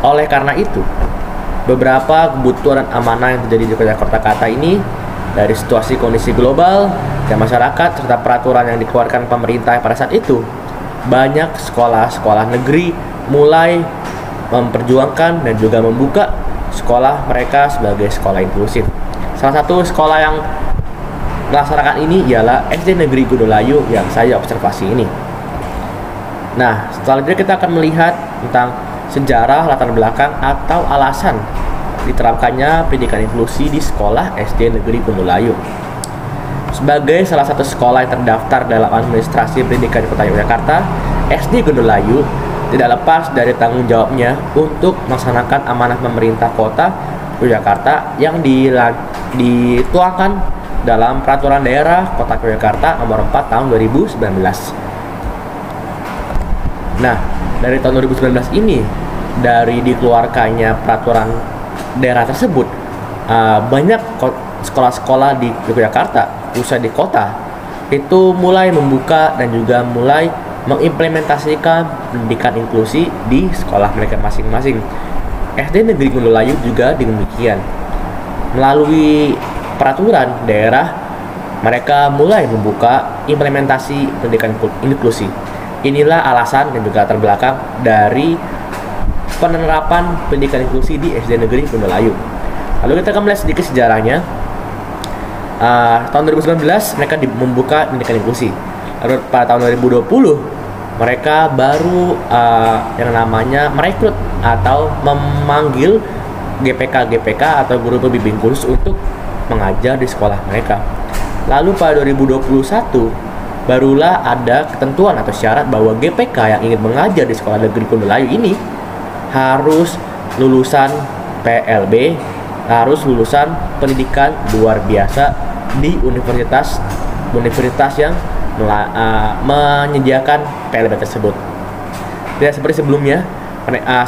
[SPEAKER 1] Oleh karena itu, beberapa kebutuhan dan amanah yang terjadi di Kota Yogyakarta ini dari situasi kondisi global dan masyarakat serta peraturan yang dikeluarkan pemerintah pada saat itu, banyak sekolah-sekolah negeri mulai memperjuangkan dan juga membuka sekolah mereka sebagai sekolah inklusif. Salah satu sekolah yang melaksanakan ini ialah SD Negeri Gondolayu yang saya observasi ini. Nah, setelah itu kita akan melihat tentang sejarah, latar belakang, atau alasan diterapkannya pendidikan inklusi di sekolah SD Negeri Gondolayu. Sebagai salah satu sekolah yang terdaftar dalam administrasi pendidikan di Kota Yogyakarta, SD Gondolayu tidak lepas dari tanggung jawabnya untuk melaksanakan amanah pemerintah Kota Yogyakarta yang dituangkan dalam Peraturan Daerah Kota Yogyakarta Nomor 4 Tahun 2019. Nah, dari tahun 2019 ini, dari dikeluarkannya peraturan daerah tersebut, banyak sekolah-sekolah di Yogyakarta, khususnya di kota, itu mulai membuka dan juga mulai mengimplementasikan pendidikan inklusi di sekolah mereka masing-masing. SD Negeri Gondolayu juga demikian. Melalui peraturan daerah, mereka mulai membuka implementasi pendidikan inklusi. Inilah alasan dan juga latar belakang dari penerapan pendidikan inklusi di SD Negeri Gondolayu. Lalu kita akan melihat sedikit sejarahnya. Tahun 2019 mereka membuka pendidikan inklusi. Lalu pada tahun 2020 mereka baru yang namanya merekrut atau memanggil GPK atau guru pembimbing khusus untuk mengajar di sekolah mereka. Lalu pada 2021 barulah ada ketentuan atau syarat bahwa GPK yang ingin mengajar di sekolah negeri Gondolayu ini harus lulusan PLB harus lulusan pendidikan luar biasa di universitas yang menyediakan PLB tersebut. Tidak seperti sebelumnya.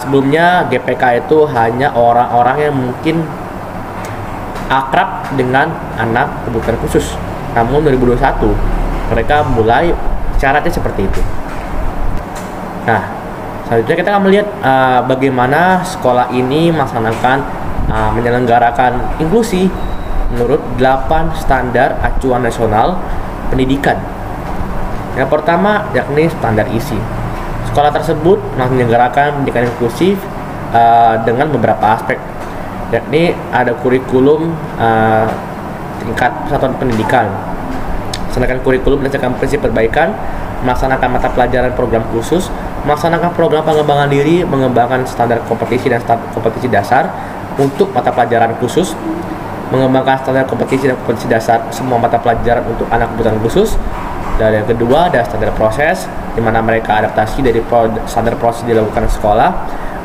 [SPEAKER 1] Sebelumnya GPK itu hanya orang-orang yang mungkin akrab dengan anak kebutuhan khusus. Namun 2021 mereka mulai syaratnya seperti itu. Nah, selanjutnya kita akan melihat bagaimana sekolah ini menyelenggarakan inklusi menurut 8 standar acuan nasional pendidikan. Yang pertama yakni standar isi. Sekolah tersebut menyelenggarakan pendidikan inklusif dengan beberapa aspek, yakni ada kurikulum tingkat persatuan pendidikan, melaksanakan kurikulum berdasarkan prinsip perbaikan, melaksanakan mata pelajaran program khusus, melaksanakan program pengembangan diri, mengembangkan standar kompetisi dan kompetisi dasar untuk mata pelajaran khusus, mengembangkan standar kompetisi dan kompetisi dasar semua mata pelajaran untuk anak kebutuhan khusus. Dan yang kedua ada standar proses, di mana mereka adaptasi dari standar proses dilakukan sekolah,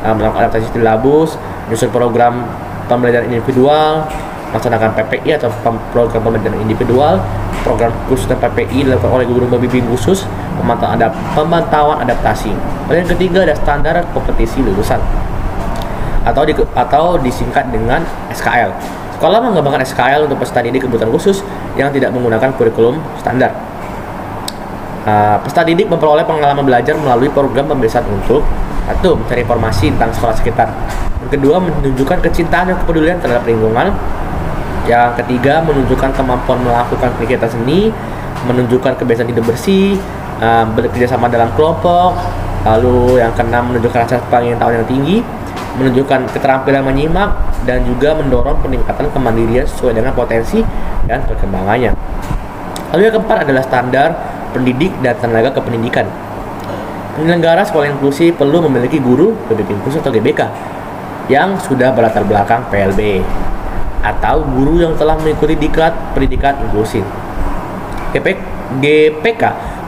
[SPEAKER 1] melakukan adaptasi silabus, menyusun program pembelajaran individual, melaksanakan PPI atau program pembelajaran individual, program khusus dan PPI dilakukan oleh guru pembimbing khusus, pemantauan adaptasi. Dan yang ketiga ada standar kompetisi lulusan atau disingkat dengan SKL. Sekolah mengembangkan SKL untuk peserta didik kebutuhan khusus yang tidak menggunakan kurikulum standar. Peserta didik memperoleh pengalaman belajar melalui program pembiasaan untuk satu, mencari informasi tentang sekolah sekitar. Yang kedua, menunjukkan kecintaan dan kepedulian terhadap lingkungan. Yang ketiga, menunjukkan kemampuan melakukan kegiatan seni, menunjukkan kebiasaan hidup bersih, bekerja sama dalam kelompok. Lalu yang keenam, menunjukkan rasa pengetahuan yang tinggi, menunjukkan keterampilan menyimak, dan juga mendorong peningkatan kemandirian sesuai dengan potensi dan perkembangannya. Lalu yang keempat adalah standar pendidik dan tenaga kependidikan. Penyelenggara sekolah inklusi perlu memiliki guru pembimbing khusus atau GBK yang sudah berlatar belakang PLB atau guru yang telah mengikuti diklat pendidikan inklusi. GPK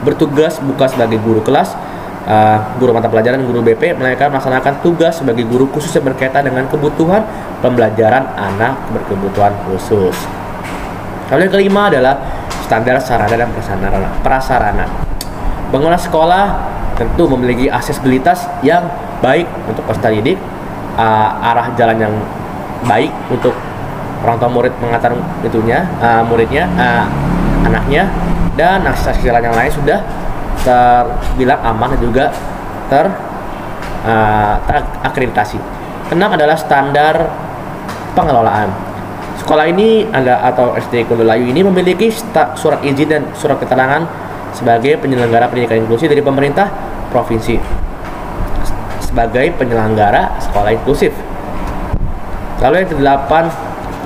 [SPEAKER 1] bertugas bukan sebagai guru kelas, guru mata pelajaran, guru BP, melainkan melaksanakan tugas sebagai guru khusus yang berkaitan dengan kebutuhan pembelajaran anak berkebutuhan khusus. Lalu yang kelima adalah standar sarana dan prasarana. Bangunan sekolah tentu memiliki aksesibilitas yang baik untuk peserta didik, arah jalan yang baik untuk orang tua murid mengantar muridnya, anaknya, dan akses jalan yang lain sudah terbilang aman dan juga terakreditasi. Keenam adalah standar pengelolaan. Sekolah ini atau SD Kondolayu ini memiliki surat izin dan surat keterangan sebagai penyelenggara pendidikan inklusi dari pemerintah provinsi sebagai penyelenggara sekolah inklusif. Lalu yang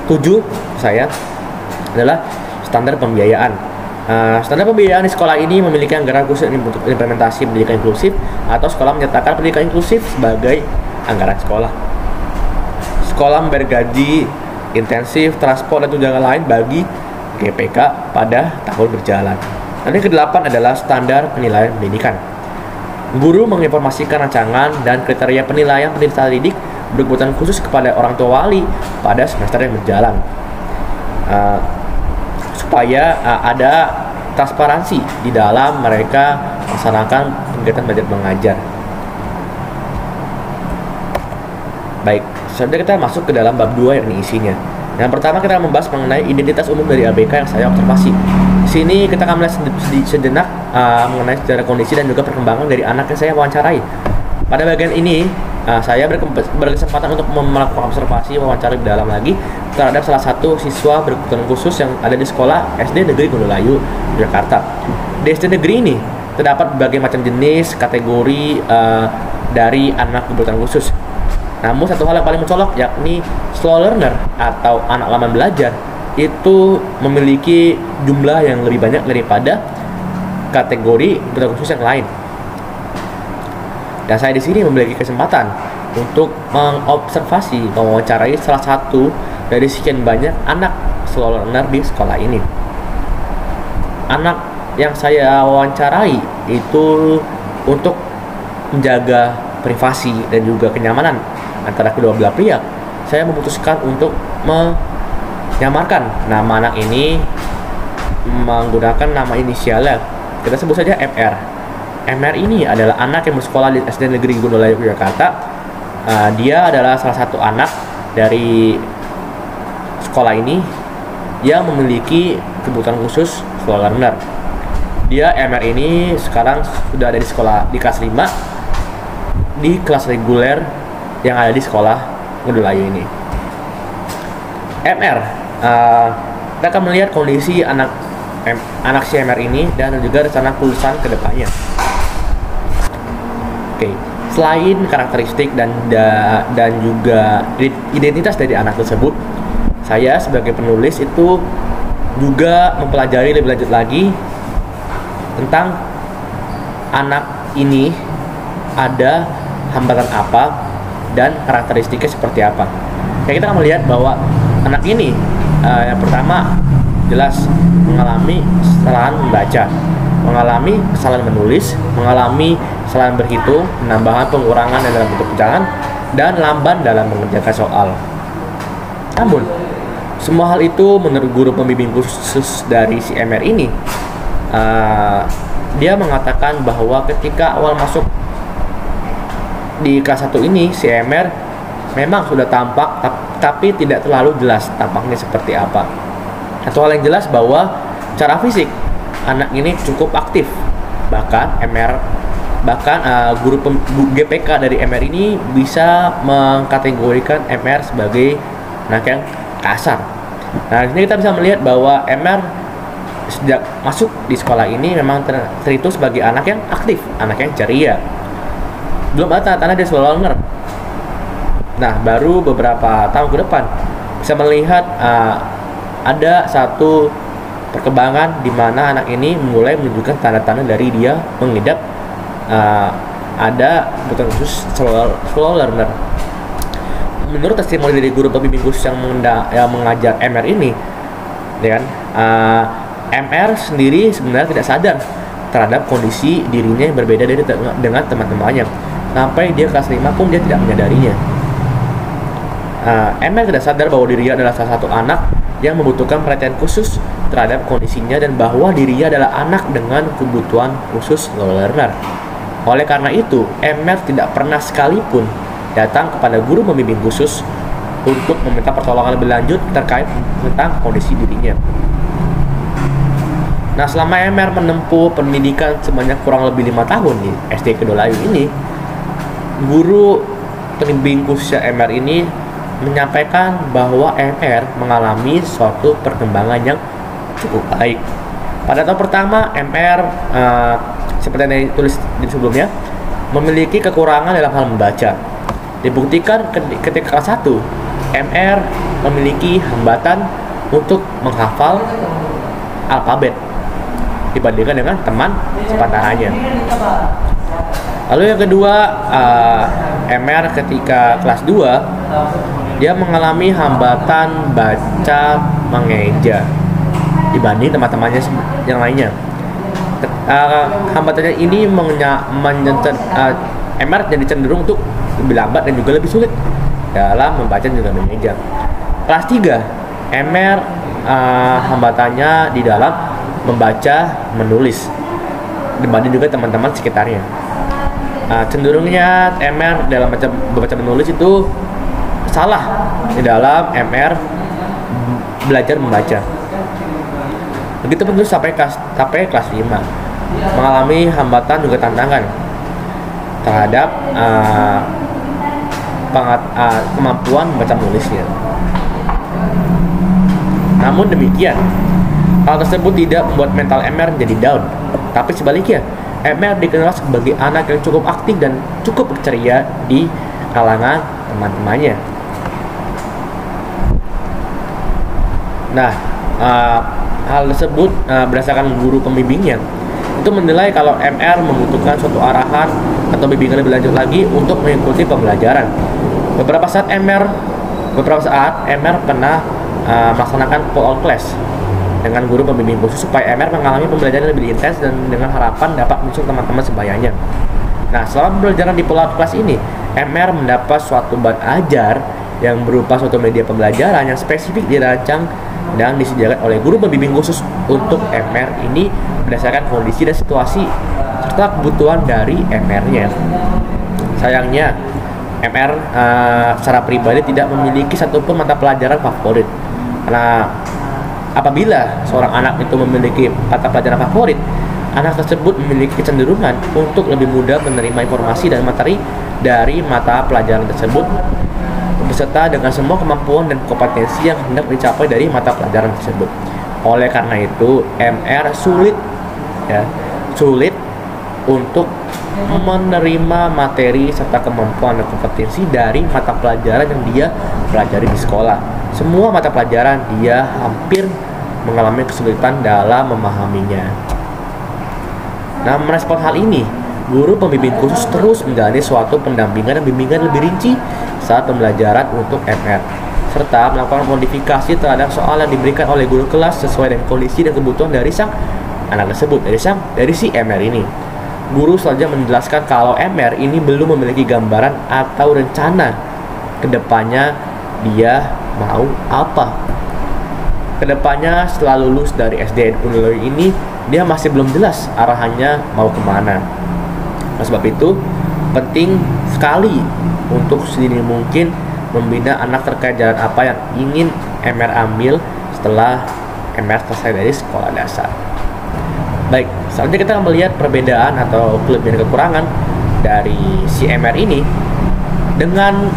[SPEAKER 1] ke-7 adalah standar pembiayaan. Standar pembiayaan di sekolah ini memiliki anggaran khusus untuk implementasi pendidikan inklusif atau sekolah menyatakan pendidikan inklusif sebagai anggaran sekolah. Sekolah membayar gaji intensif, transport, dan tunjangan lain bagi GPK pada tahun berjalan. Dan yang ke-8 adalah standar penilaian pendidikan. Guru menginformasikan rancangan dan kriteria penilaian peserta didik berkebutuhan khusus kepada orang tua wali pada semester yang berjalan, supaya ada transparansi di dalam mereka melaksanakan kegiatan belajar mengajar. Baik, selanjutnya kita masuk ke dalam bab 2 yakni isinya. Yang pertama kita akan membahas mengenai identitas umum dari ABK yang saya observasi. Di sini kita akan melihat sejenak mengenai sejarah kondisi dan juga perkembangan dari anak yang saya wawancarai. Pada bagian ini saya berkesempatan untuk melakukan observasi wawancara lebih dalam lagi terhadap salah satu siswa berkebutuhan khusus yang ada di sekolah SD Negeri Kondolayu, Jakarta. Di SD Negeri ini terdapat berbagai macam jenis kategori dari anak kebutuhan khusus. Namun satu hal yang paling mencolok yakni slow learner atau anak lama belajar itu memiliki jumlah yang lebih banyak daripada kategori kebutuhan khusus yang lain. Dan saya di sini memiliki kesempatan untuk mengobservasi, mewawancarai salah satu dari sekian banyak anak slow learner di sekolah ini. Anak yang saya wawancarai itu untuk menjaga privasi dan juga kenyamanan antara kedua belah pihak, saya memutuskan untuk menyamarkan nama anak ini menggunakan nama inisialnya. Kita sebut saja MR. MR ini adalah anak yang bersekolah di SD Negeri Gondolayu, Yogyakarta. Dia adalah salah satu anak dari sekolah ini yang memiliki kebutuhan khusus slow learner. Dia MR ini sekarang sudah ada di sekolah di kelas 5 di kelas reguler yang ada di sekolah Gondolayu ini. MR, kita akan melihat kondisi anak si MR ini dan juga rencana kelulusan ke depannya. Oke, selain karakteristik dan juga identitas dari anak tersebut, saya sebagai penulis itu juga mempelajari lebih lanjut lagi tentang anak ini ada hambatan apa dan karakteristiknya seperti apa. Ya, kita akan melihat bahwa anak ini yang pertama jelas mengalami kesalahan membaca, mengalami kesalahan menulis, mengalami kesalahan berhitung, penambahan, pengurangan dalam bentuk bilangan, dan lamban dalam mengerjakan soal. Namun, semua hal itu menurut guru pembimbing khusus dari si MR ini, dia mengatakan bahwa ketika awal masuk di kelas 1 ini, si MR memang sudah tampak, tapi tidak terlalu jelas tampaknya seperti apa. Satu hal yang jelas bahwa secara fisik anak ini cukup aktif. Bahkan guru GPK dari MR ini bisa mengkategorikan MR sebagai anak yang kasar. Nah, di sini kita bisa melihat bahwa MR sejak masuk di sekolah ini memang terhitung sebagai anak yang aktif, anak yang ceria. Belum ada tanda-tanda dia slow learner. Nah, baru beberapa tahun ke depan bisa melihat ada satu perkembangan di mana anak ini mulai menunjukkan tanda-tanda dari dia mengidap ada kebutuhan khusus slow learner. Menurut testimoni dari guru pembimbing khusus yang mengajar MR ini, ya kan, MR sendiri sebenarnya tidak sadar terhadap kondisi dirinya yang berbeda dengan teman-temannya. Sampai dia kelas 5 pun dia tidak menyadarinya. MR tidak sadar bahwa dirinya adalah salah satu anak yang membutuhkan perhatian khusus terhadap kondisinya dan bahwa dirinya adalah anak dengan kebutuhan khusus slow learner. Oleh karena itu, MR tidak pernah sekalipun datang kepada guru pembimbing khusus untuk meminta pertolongan lebih lanjut terkait tentang kondisi dirinya. Nah, selama MR menempuh pendidikan sebanyak kurang lebih 5 tahun di SD Gondolayu ini, guru pembimbing khusus MR ini menyampaikan bahwa MR mengalami suatu perkembangan yang cukup baik. Pada tahun pertama, MR seperti yang ditulis di sebelumnya, memiliki kekurangan dalam hal membaca. Dibuktikan ketika kelas 1, MR memiliki hambatan untuk menghafal alfabet dibandingkan dengan teman sepantarannya. Lalu yang kedua, MR ketika kelas 2 dia mengalami hambatan baca mengeja dibanding teman-temannya yang lainnya. Hambatannya ini MR jadi cenderung untuk lebih lambat dan juga lebih sulit dalam membaca dan juga mengeja. Kelas 3, MR hambatannya di dalam membaca menulis dibanding juga teman-teman sekitarnya. Cenderungnya MR dalam membaca menulis itu salah di dalam MR belajar membaca. Begitu pun sampai kelas 5 mengalami hambatan juga tantangan terhadap kemampuan membaca menulisnya. Namun demikian, hal tersebut tidak membuat mental MR menjadi down, tapi sebaliknya, MR dikenal sebagai anak yang cukup aktif dan cukup ceria di kalangan teman-temannya. Nah, hal tersebut berdasarkan guru pembimbingnya itu menilai kalau MR membutuhkan suatu arahan atau bimbingan lebih lanjut lagi untuk mengikuti pembelajaran. Beberapa saat MR pernah melaksanakan pull out class dengan guru pembimbing khusus supaya MR mengalami pembelajaran lebih intens dan dengan harapan dapat menyusul teman-teman sebayanya. Nah, selama pembelajaran di pull out class ini, MR mendapat suatu bahan ajar yang berupa suatu media pembelajaran yang spesifik dirancang dan disediakan oleh guru pembimbing khusus untuk MR ini berdasarkan kondisi dan situasi serta kebutuhan dari MR-nya. Sayangnya, MR secara pribadi tidak memiliki satupun mata pelajaran favorit. Karena apabila seorang anak itu memiliki mata pelajaran favorit, anak tersebut memiliki kecenderungan untuk lebih mudah menerima informasi dan materi dari mata pelajaran tersebut beserta dengan semua kemampuan dan kompetensi yang hendak dicapai dari mata pelajaran tersebut. Oleh karena itu, MR sulit untuk menerima materi serta kemampuan dan kompetensi dari mata pelajaran yang dia pelajari di sekolah. Semua mata pelajaran dia hampir mengalami kesulitan dalam memahaminya. Nah, merespon hal ini, guru pembimbing khusus terus menjalani suatu pendampingan dan bimbingan lebih rinci saat pembelajaran untuk MR, serta melakukan modifikasi terhadap soal yang diberikan oleh guru kelas sesuai dengan kondisi dan kebutuhan dari sang anak tersebut, dari si MR ini. Guru selanjutnya menjelaskan kalau MR ini belum memiliki gambaran atau rencana kedepannya dia mau apa. Kedepannya setelah lulus dari SDN Uniloi ini, dia masih belum jelas arahannya mau kemana. Oleh sebab itu, penting sekali untuk sedini mungkin membina anak terkait jalan apa yang ingin MR ambil setelah MR selesai dari sekolah dasar. Baik, selanjutnya kita melihat perbedaan atau kelebihan dan kekurangan dari si MR ini dengan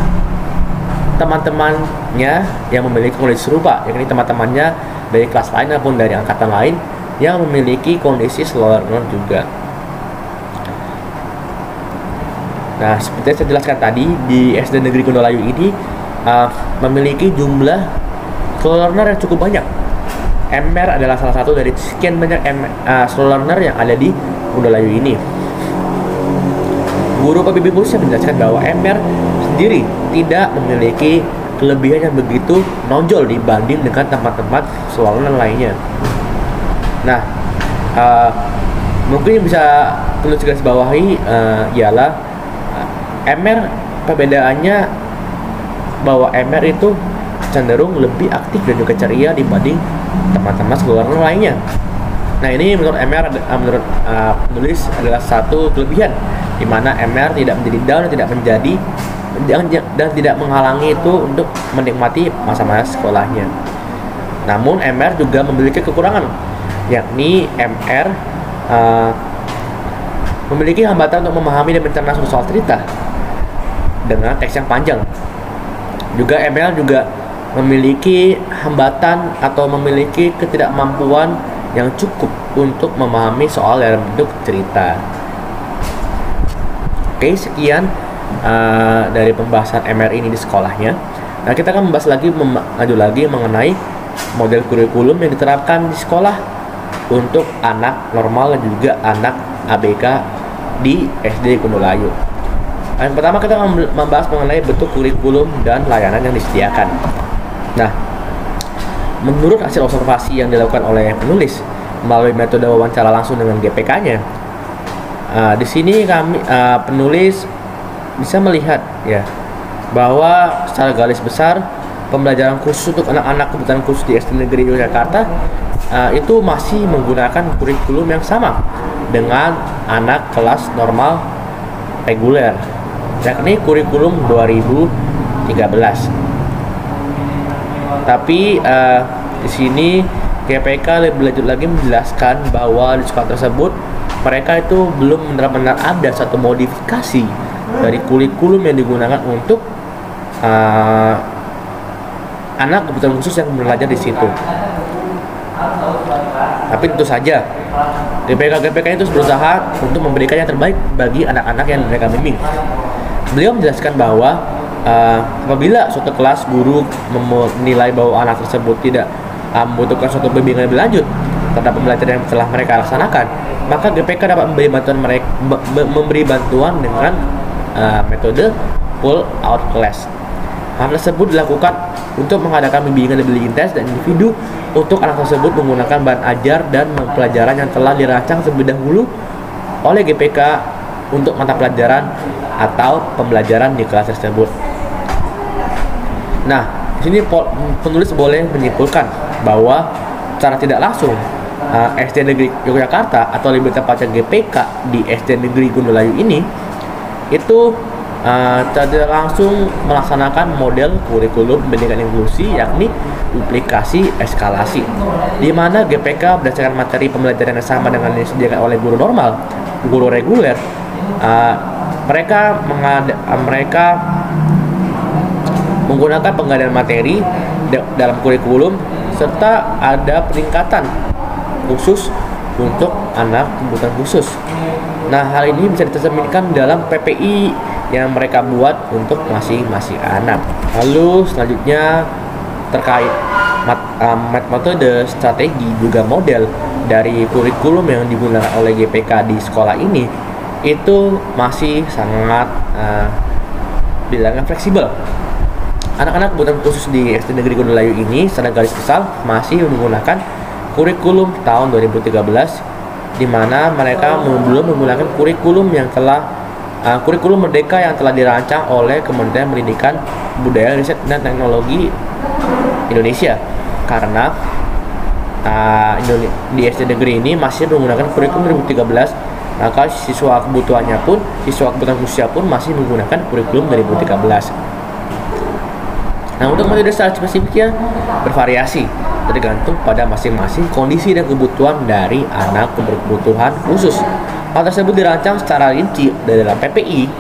[SPEAKER 1] teman-temannya yang memiliki kondisi serupa, yakni teman-temannya dari kelas lain maupun dari angkatan lain yang memiliki kondisi slow learner juga. Nah, seperti yang saya jelaskan tadi, di SD Negeri Kundalayu ini memiliki jumlah slow learner yang cukup banyak. MR adalah salah satu dari sekian banyak slow learner yang ada di Kundalayu ini. Guru pembimbing khusus menjelaskan bahwa MR sendiri tidak memiliki kelebihan yang begitu nonjol dibanding dengan tempat-tempat slow learner lainnya. Nah, mungkin yang bisa perlu garis bawahi ialah MR, perbedaannya bahwa MR itu cenderung lebih aktif dan juga ceria dibanding teman-teman slow learner lainnya. Nah, ini menurut MR, menurut penulis adalah satu kelebihan di mana MR tidak menjadi down dan tidak menghalangi itu untuk menikmati masa-masa sekolahnya. Namun MR juga memiliki kekurangan, yakni MR memiliki hambatan untuk memahami dan mencerna soal cerita dengan teks yang panjang. Juga MR juga memiliki hambatan atau memiliki ketidakmampuan yang cukup untuk memahami soal dalam bentuk cerita. Oke, sekian dari pembahasan MR ini di sekolahnya. Nah, kita akan membahas lagi mengenai model kurikulum yang diterapkan di sekolah untuk anak normal dan juga anak ABK di SD Kundalayu. Yang pertama, kita akan membahas mengenai bentuk kurikulum dan layanan yang disediakan. Nah, menurut hasil observasi yang dilakukan oleh penulis melalui metode wawancara langsung dengan GPK-nya, di sini kami penulis bisa melihat ya bahwa secara garis besar pembelajaran khusus untuk anak-anak kebutuhan khusus di SD Negeri Yogyakarta itu masih menggunakan kurikulum yang sama dengan anak kelas normal reguler, yakni kurikulum 2013. Tapi di sini GPK lebih lanjut lagi menjelaskan bahwa di sekolah tersebut mereka itu belum benar-benar ada satu modifikasi dari kurikulum yang digunakan untuk anak kebutuhan khusus yang belajar di situ. Tapi tentu saja GPK itu berusaha untuk memberikan yang terbaik bagi anak-anak yang mereka bimbing. Beliau menjelaskan bahwa apabila suatu kelas guru menilai bahwa anak tersebut tidak membutuhkan suatu bimbingan lebih lanjut terhadap pembelajaran yang telah mereka laksanakan, maka GPK dapat memberi bantuan dengan metode pull out class. Hal tersebut dilakukan untuk mengadakan bimbingan lebih intens dan individu untuk anak tersebut menggunakan bahan ajar dan pelajaran yang telah dirancang terlebih dahulu oleh GPK untuk mata pelajaran atau pembelajaran di kelas tersebut. Nah, di sini penulis boleh menyimpulkan bahwa secara tidak langsung SD Negeri Yogyakarta atau lebih tepatnya GPK di SD Negeri Gundulayu ini itu tidak langsung melaksanakan model kurikulum pendidikan inklusi, yakni duplikasi eskalasi, di mana GPK berdasarkan materi pembelajaran yang sama dengan yang disediakan oleh guru normal, guru reguler. Mereka menggunakan penggandaan materi dalam kurikulum serta ada peningkatan khusus untuk anak kebutuhan khusus. Nah, hal ini bisa diterjemahkan dalam PPI yang mereka buat untuk masing-masing anak. Lalu selanjutnya terkait metode, strategi, juga model dari kurikulum yang digunakan oleh GPK di sekolah ini itu masih sangat bilangnya fleksibel. Anak-anak kebutuhan khusus di SD Negeri Gundulayu ini secara garis besar masih menggunakan kurikulum tahun 2013, di mana mereka belum menggunakan kurikulum yang telah kurikulum merdeka yang telah dirancang oleh Kementerian Pendidikan, Budaya, Riset dan Teknologi Indonesia, karena di SD negeri ini masih menggunakan kurikulum 2013, maka siswa kebutuhan khususnya pun masih menggunakan kurikulum 2013. Nah, untuk metode secara spesifiknya bervariasi tergantung pada masing-masing kondisi dan kebutuhan dari anak berkebutuhan khusus. Hal tersebut dirancang secara rinci dalam PPI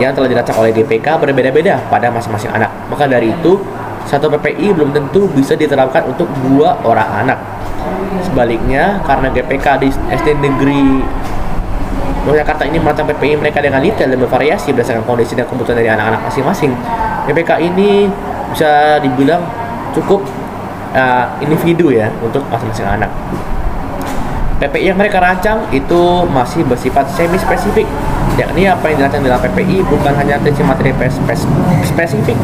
[SPEAKER 1] yang telah dirancang oleh GPK berbeda-beda pada masing-masing anak. Maka dari itu, satu PPI belum tentu bisa diterapkan untuk 2 orang anak. Sebaliknya, karena GPK di SD Negeri Yogyakarta ini merancang PPI mereka dengan detail dan bervariasi berdasarkan kondisi dan kebutuhan dari anak-anak masing-masing, GPK ini bisa dibilang cukup individu ya untuk masing-masing anak. PPI yang mereka rancang itu masih bersifat semi spesifik, yakni apa yang dirancang dalam PPI bukan hanya materi spesifik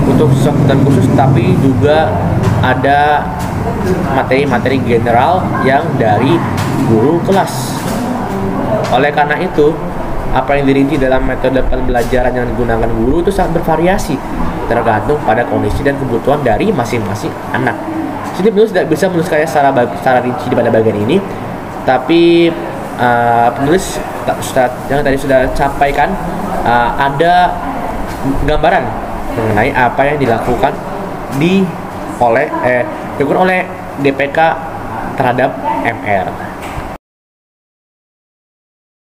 [SPEAKER 1] untuk siswa kebutuhan khusus, tapi juga ada materi-materi general yang dari guru kelas. Oleh karena itu, apa yang dirinci dalam metode pembelajaran yang digunakan guru itu sangat bervariasi tergantung pada kondisi dan kebutuhan dari masing-masing anak. Jadi penulis tidak bisa menuliskannya secara rinci pada bagian ini, tapi penulis yang tadi sudah sampaikan ada gambaran mengenai apa yang dilakukan oleh GPK terhadap MR.